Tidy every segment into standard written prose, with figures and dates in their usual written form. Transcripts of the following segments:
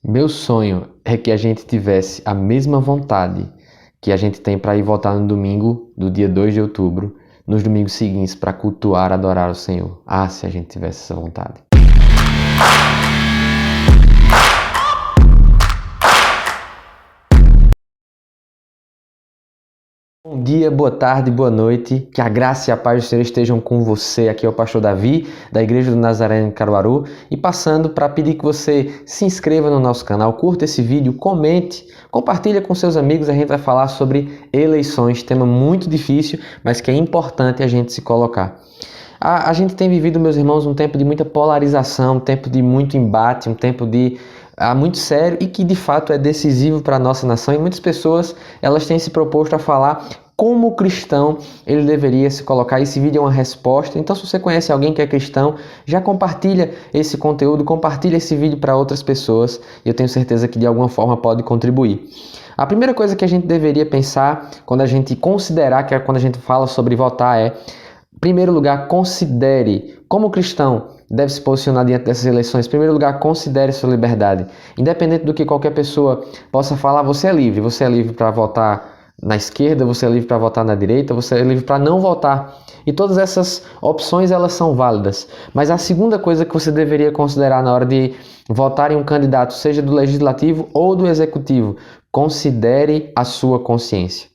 Meu sonho é que a gente tivesse a mesma vontade que a gente tem para ir votar no domingo do dia 2 de outubro, nos domingos seguintes, para cultuar, adorar o Senhor. Ah, se a gente tivesse essa vontade. Bom dia, boa tarde, boa noite. Que a graça e a paz do Senhor estejam com você. Aqui é o pastor Davi, da Igreja do Nazareno em Caruaru, e passando para pedir que você se inscreva no nosso canal, curta esse vídeo, comente, compartilha com seus amigos. A gente vai falar sobre eleições, tema muito difícil, mas que é importante a gente se colocar. A gente tem vivido, meus irmãos, um tempo de muita polarização, um tempo de muito embate, um tempo muito sério e que de fato é decisivo para a nossa nação, e muitas pessoas elas têm se proposto a falar como o cristão ele deveria se colocar. Esse vídeo é uma resposta, então se você conhece alguém que é cristão, já compartilha esse conteúdo, compartilha esse vídeo para outras pessoas, e eu tenho certeza que de alguma forma pode contribuir. A primeira coisa que a gente deveria pensar quando a gente considerar, que é quando a gente fala sobre votar, é, em primeiro lugar, considere como cristão deve se posicionar diante dessas eleições. Em primeiro lugar, considere sua liberdade. Independente do que qualquer pessoa possa falar, você é livre. Você é livre para votar na esquerda, você é livre para votar na direita, você é livre para não votar. E todas essas opções, elas são válidas. Mas a segunda coisa que você deveria considerar na hora de votar em um candidato, seja do legislativo ou do executivo, considere a sua consciência.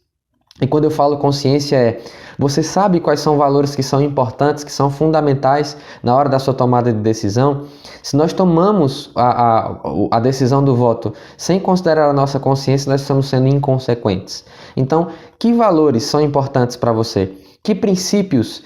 E quando eu falo consciência você sabe quais são valores que são importantes, que são fundamentais na hora da sua tomada de decisão? Se nós tomamos a decisão do voto sem considerar a nossa consciência, nós estamos sendo inconsequentes. Então, que valores são importantes para você? Que princípios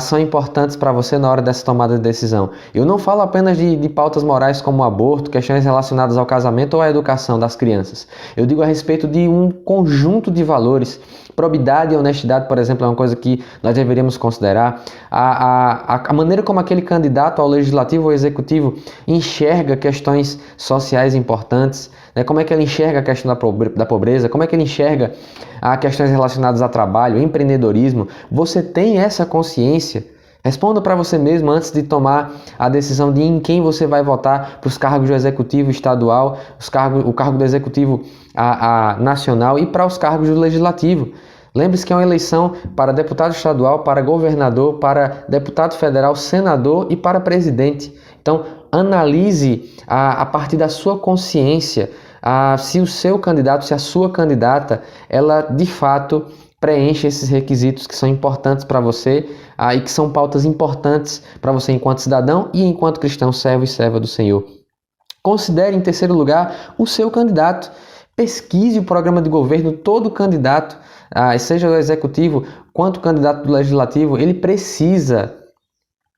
são importantes para você na hora dessa tomada de decisão? Eu não falo apenas de pautas morais como o aborto, questões relacionadas ao casamento ou à educação das crianças. Eu digo a respeito de um conjunto de valores. Probidade e honestidade, por exemplo, é uma coisa que nós deveríamos considerar. A maneira como aquele candidato ao legislativo ou executivo enxerga questões sociais importantes, né? Como é que ele enxerga a questão da pobreza, como é que ele enxerga questões relacionadas a trabalho, empreendedorismo. Você tem essa consciência? Responda para você mesmo antes de tomar a decisão de em quem você vai votar para os cargos do executivo estadual, o cargo do executivo nacional e para os cargos do legislativo. Lembre-se que é uma eleição para deputado estadual, para governador, para deputado federal, senador e para presidente. Então, analise a partir da sua consciência se o seu candidato, se a sua candidata, ela de fato preenche esses requisitos que são importantes para você e que são pautas importantes para você enquanto cidadão e enquanto cristão, servo e serva do Senhor. Considere, em terceiro lugar, o seu candidato. Pesquise o programa de governo. Todo candidato, seja o executivo quanto o candidato do legislativo, ele precisa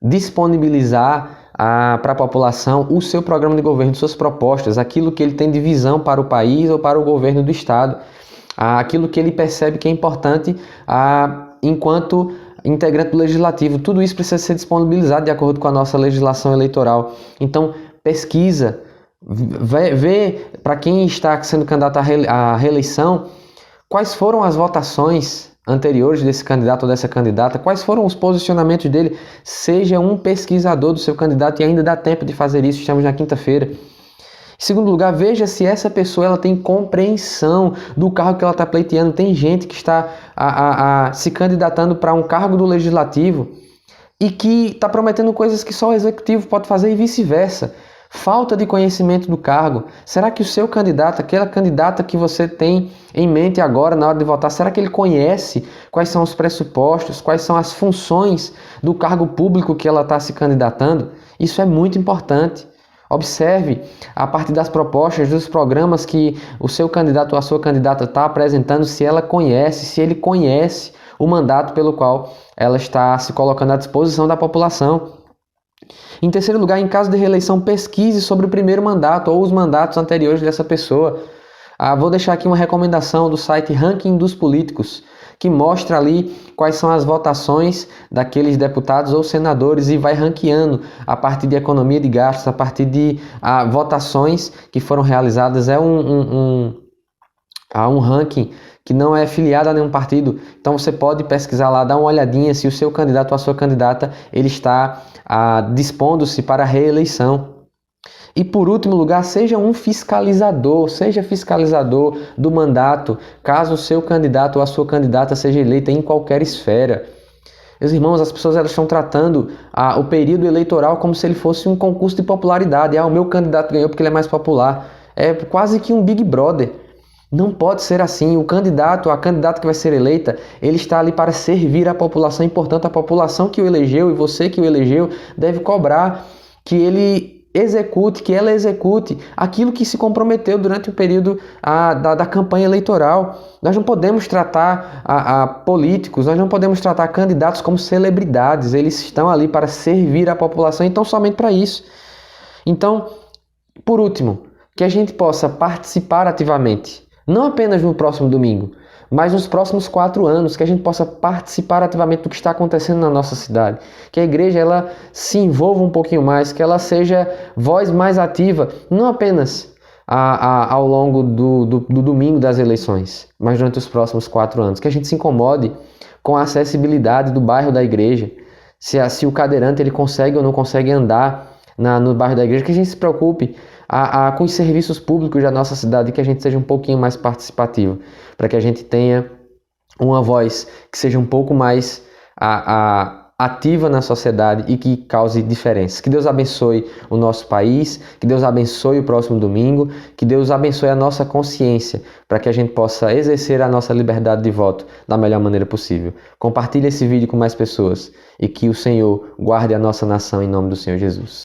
disponibilizar para a população o seu programa de governo, suas propostas, aquilo que ele tem de visão para o país ou para o governo do estado, aquilo que ele percebe que é importante enquanto integrante do legislativo. Tudo isso precisa ser disponibilizado de acordo com a nossa legislação eleitoral. Então, pesquisa, vê para quem está sendo candidato à reeleição, quais foram as votações anteriores desse candidato ou dessa candidata, quais foram os posicionamentos dele. Seja um pesquisador do seu candidato e ainda dá tempo de fazer isso, estamos na quinta-feira. Em segundo lugar, veja se essa pessoa ela tem compreensão do cargo que ela está pleiteando. Tem gente que está se candidatando para um cargo do legislativo e que está prometendo coisas que só o executivo pode fazer e vice-versa. Falta de conhecimento do cargo. Será que o seu candidato, aquela candidata que você tem em mente agora na hora de votar, será que ele conhece quais são os pressupostos, quais são as funções do cargo público que ela está se candidatando? Isso é muito importante. Observe a partir das propostas, dos programas que o seu candidato ou a sua candidata está apresentando, se ela conhece, se ele conhece o mandato pelo qual ela está se colocando à disposição da população. Em terceiro lugar, em caso de reeleição, pesquise sobre o primeiro mandato ou os mandatos anteriores dessa pessoa. Vou deixar aqui uma recomendação do site Ranking dos Políticos, que mostra ali quais são as votações daqueles deputados ou senadores e vai ranqueando a partir de economia de gastos, a partir de votações que foram realizadas. É um ranking que não é filiado a nenhum partido. Então você pode pesquisar lá, dar uma olhadinha se o seu candidato ou a sua candidata ele está dispondo-se para a reeleição. E por último lugar, seja fiscalizador do mandato, caso o seu candidato ou a sua candidata seja eleita em qualquer esfera. Meus irmãos, as pessoas elas estão tratando o período eleitoral como se ele fosse um concurso de popularidade. O meu candidato ganhou porque ele é mais popular. É quase que um Big Brother. Não pode ser assim. O candidato, a candidata que vai ser eleita, ele está ali para servir a população. E, portanto, a população que o elegeu e você que o elegeu deve cobrar que ela execute aquilo que se comprometeu durante o período da campanha eleitoral. Nós não podemos tratar políticos, nós não podemos tratar candidatos como celebridades. Eles estão ali para servir a população, então somente para isso. Então, por último, que a gente possa participar ativamente, não apenas no próximo domingo, mas nos próximos 4 anos, que a gente possa participar ativamente do que está acontecendo na nossa cidade. Que a igreja ela se envolva um pouquinho mais, que ela seja voz mais ativa, não apenas ao longo do domingo das eleições, mas durante os próximos 4 anos. Que a gente se incomode com a acessibilidade do bairro da igreja, se o cadeirante ele consegue ou não consegue andar no bairro da igreja, que a gente se preocupe com os serviços públicos da nossa cidade, que a gente seja um pouquinho mais participativo, para que a gente tenha uma voz que seja um pouco mais ativa na sociedade e que cause diferença. Que Deus abençoe o nosso país, que Deus abençoe o próximo domingo, que Deus abençoe a nossa consciência, para que a gente possa exercer a nossa liberdade de voto da melhor maneira possível. Compartilhe esse vídeo com mais pessoas e que o Senhor guarde a nossa nação em nome do Senhor Jesus.